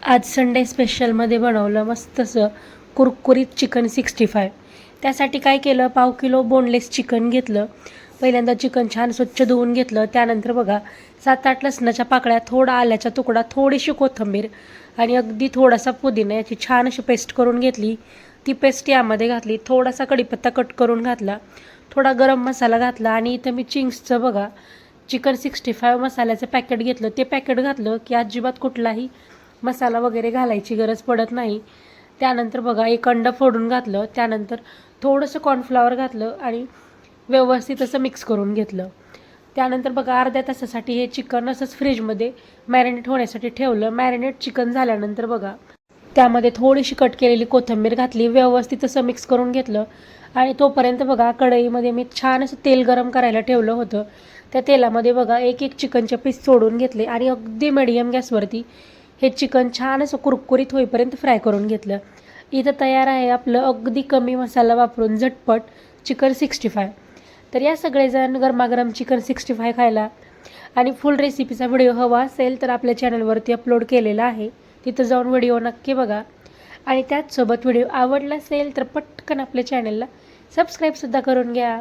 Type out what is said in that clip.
आज संडे स्पेशलमध्ये बनवलं मस्त असं कुरकुरीत चिकन 65. त्यासाठी काय केलं, पाव किलो बोनलेस चिकन घेतलं. पहिल्यांदा चिकन छान स्वच्छ धुवून घेतलं. त्यानंतर बघा 7-8 लसणाच्या पाकळ्या, थोडा आल्याचा तुकडा, थोडीशी कोथिंबीर आणि अगदी थोडासा पुदिना याची छान अशी पेस्ट करून घेतली. ती पेस्ट यामध्ये घातली. थोडासा कढीपत्ता कट करून घातला. थोडा गरम मसाला घातला आणि इथं मी चिंग्सचं बघा चिकन 65 मसाल्याचं पॅकेट घेतलं. ते पॅकेट घातलं की अजिबात कुठलाही मसाला वगैरे घालायची गरज पडत नाही. त्यानंतर बघा एक अंडं फोडून घातलं. त्यानंतर थोडंसं कॉर्नफ्लॉवर घातलं आणि व्यवस्थित असं मिक्स करून घेतलं. त्यानंतर बघा अर्ध्या तासासाठी हे चिकन असंच फ्रीजमध्ये मॅरिनेट होण्यासाठी ठेवलं. मॅरिनेट चिकन झाल्यानंतर बघा त्यामध्ये थोडीशी कट केलेली कोथिंबीर घातली. व्यवस्थित असं मिक्स करून घेतलं आणि तोपर्यंत बघा कढईमध्ये मी छान असं तेल गरम करायला ठेवलं होतं. त्या तेलामध्ये बघा एक चिकनचे पीस सोडून घेतले आणि अगदी मीडियम गॅसवरती हे चिकन छान असं कुरकुरीत होईपर्यंत फ्राय करून घेतलं. इथं तयार आहे आपलं अगदी कमी मसाला वापरून झटपट चिकन 65. तर या सगळेजण गरमागरम चिकन 65 खायला आणि फुल रेसिपीचा व्हिडिओ हवा असेल तर आपल्या चॅनलवरती अपलोड केलेला आहे. तिथं जाऊन व्हिडिओ नक्की बघा आणि त्याचसोबत व्हिडिओ आवडला असेल तर पटकन आपल्या चॅनलला सबस्क्राईबसुद्धा करून घ्या.